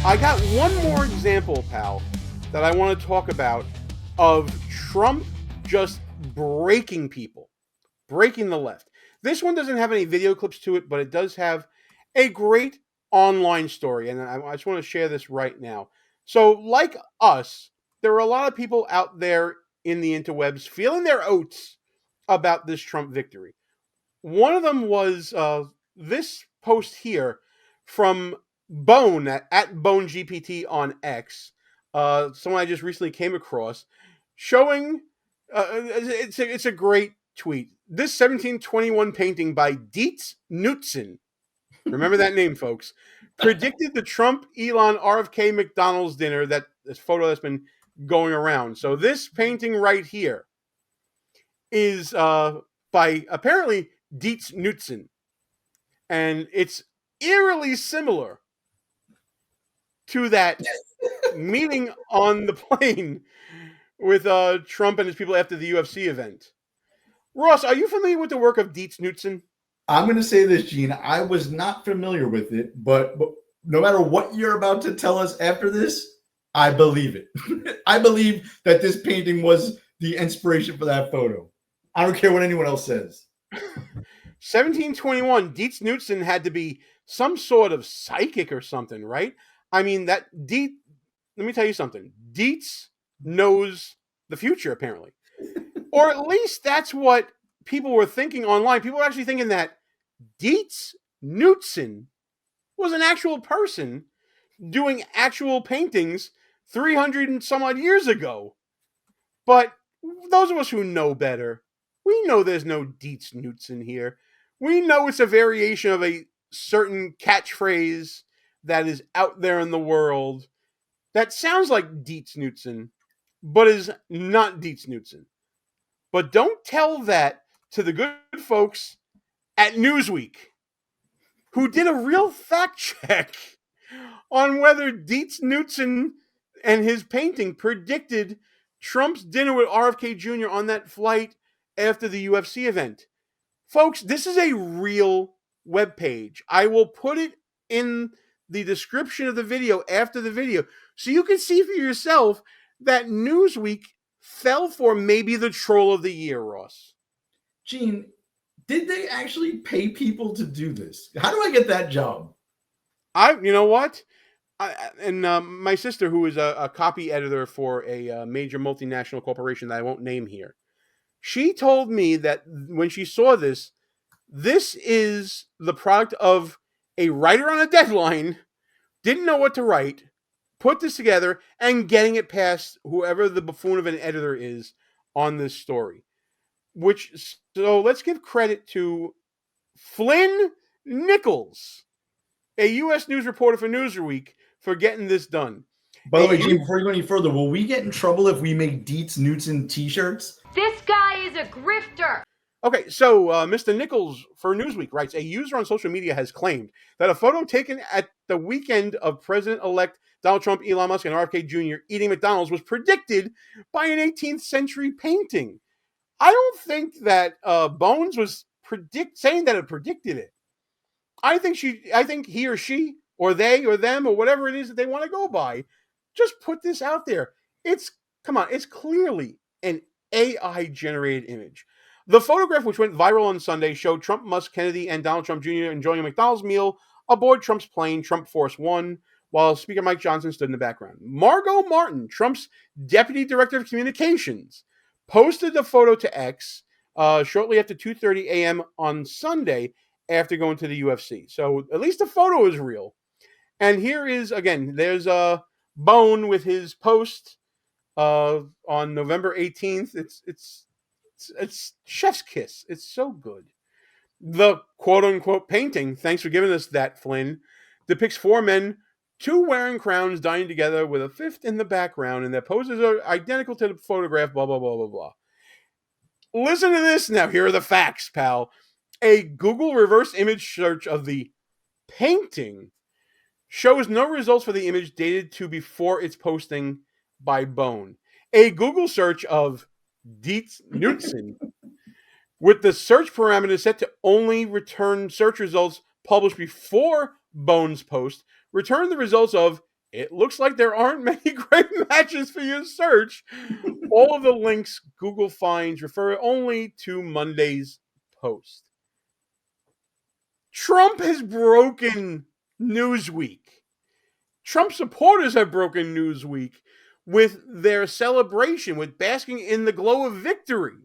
I got one more example, pal, that I want to talk about of Trump just breaking people, breaking the left. This one doesn't have any video clips to it, but it does have a great online story, and I just want to share this right now. So, like us, there are a lot of people out there in the interwebs feeling their oats about this Trump victory. One of them was this post here from Bone at Bone GPT on X, someone I just recently came across, showing it's a great tweet. This 1721 painting by Dietz Nuutsen, remember that name, folks, predicted the Trump Elon RFK McDonald's dinner. That this photo that's been going around. So this painting right here is by apparently Dietz Nuutsen, and it's eerily similar to that meeting on the plane with Trump and his people after the UFC event. Ross, are you familiar with the work of Dietz Nuutsen? I'm going to say this, Gene. I was not familiar with it, but no matter what you're about to tell us after this, I believe it. I believe that this painting was the inspiration for that photo. I don't care what anyone else says. 1721, Dietz Nuutsen had to be some sort of psychic or something, right? I mean, let me tell you something. Dietz knows the future, apparently. Or at least that's what people were thinking online. People were actually thinking that Dietz Nuutsen was an actual person doing actual paintings 300 and some odd years ago. But those of us who know better, we know there's no Dietz Nuutsen here. We know it's a variation of a certain catchphrase that is out there in the world that sounds like Dietz Nuutsen, but is not Dietz Nuutsen. But don't tell that to the good folks at Newsweek, who did a real fact check on whether Dietz Nuutsen and his painting predicted Trump's dinner with RFK Jr. on that flight after the UFC event. Folks, this is a real webpage. I will put it in the description of the video after the video so you can see for yourself that Newsweek fell for maybe the troll of the year, Ross. Gene, did they actually pay people to do this? How do I get that job? You know what? My sister, who is a copy editor for a major multinational corporation that I won't name here, she told me that when she saw this is the product of a writer on a deadline, didn't know what to write, put this together, and getting it past whoever the buffoon of an editor is on this story. So let's give credit to Flynn Nichols, a U.S. news reporter for Newsweek, for getting this done. By the way, Gene, before you go any further, will we get in trouble if we make Dietz Nuutsen t-shirts? This guy is a grifter. Okay, so Mr. Nichols for Newsweek writes, a user on social media has claimed that a photo taken at the weekend of President-elect Donald Trump, Elon Musk, and RFK Jr. eating McDonald's was predicted by an 18th century painting. I don't think that Bones was saying that it predicted it. I think he or she or they or them or whatever it is that they want to go by just put this out there. It's clearly an AI generated image. The photograph, which went viral on Sunday, showed Trump, Musk, Kennedy, and Donald Trump Jr. enjoying a McDonald's meal aboard Trump's plane, Trump Force One, while Speaker Mike Johnson stood in the background. Margot Martin, Trump's deputy director of communications, posted the photo to X shortly after 2:30 a.m. on Sunday after going to the UFC. So at least the photo is real. And here is, again, there's a Bone with his post on November 18th. It's chef's kiss. It's so good. The quote-unquote painting, thanks for giving us that, Flynn, depicts four men, two wearing crowns, dining together with a fifth in the background, and their poses are identical to the photograph, blah, blah, blah, blah, blah. Listen to this now. Here are the facts, pal. A Google reverse image search of the painting shows no results for the image dated to before its posting by Bone. A Google search of Dietz Nuutsen with the search parameter set to only return search results published before Bone's post returned the results of It looks like there aren't many great matches for your search. All of the links Google finds refer only to Monday's post. Trump has broken Newsweek. Trump supporters have broken Newsweek with their celebration, with basking in the glow of victory.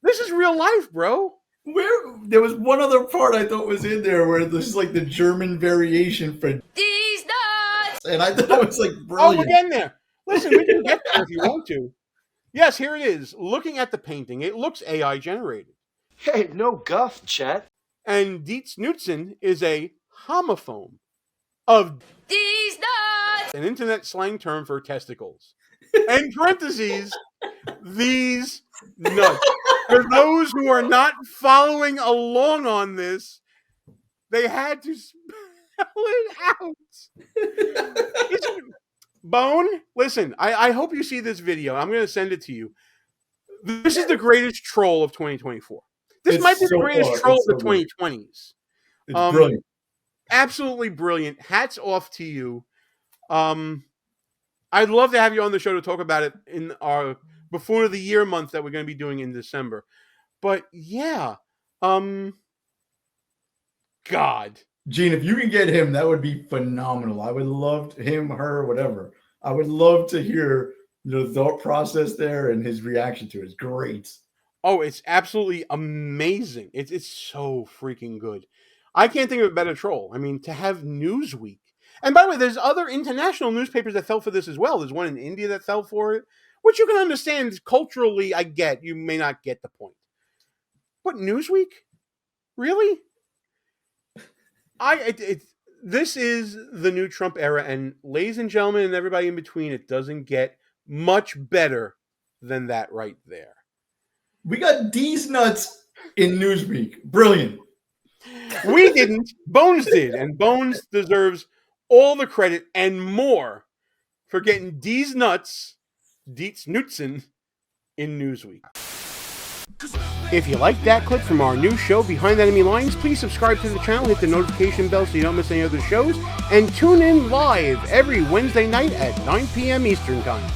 This is real life, bro. Where there was one other part I thought was in there where this is like the German variation for These nuts! and I thought it was like Oh, brilliant. we're getting there. Listen, we can get there if you want to. Yes, here it is. Looking at the painting, it looks AI generated. Hey, no guff, Chet. And Dietz Nuutsen is a homophone of These nuts! an internet slang term for testicles. And parentheses, these nuts. For those who are not following along on this, they had to spell it out. Bone, listen, I hope you see this video. I'm going to send it to you. This is the greatest troll of 2024. This might be the greatest troll of the 2020s. It's brilliant. Absolutely brilliant. Hats off to you. I'd love to have you on the show to talk about it in our Buffoon of the Year month that we're going to be doing in December. But yeah, God. Gene, if you can get him, that would be phenomenal. I would love him, her, whatever. I would love to hear the thought process there and his reaction to it. It's great. Oh, it's absolutely amazing. It's so freaking good. I can't think of a better troll. I mean, to have Newsweek. And by the way, there's other international newspapers that fell for this as well. There's one in India that fell for it, which you can understand culturally. I get. You may not get the point. But Newsweek? Really? This is the new Trump era, and ladies and gentlemen and everybody in between, it doesn't get much better than that right there. We got D's nuts in Newsweek. Brilliant. We didn't. Bones did, and Bones deserves all the credit and more for getting D's nuts, Dietz Nuutsen, in Newsweek. If you like that clip from our new show, Behind Enemy Lines, please subscribe to the channel, hit the notification bell so you don't miss any other shows, and tune in live every Wednesday night at 9 p.m. Eastern Time.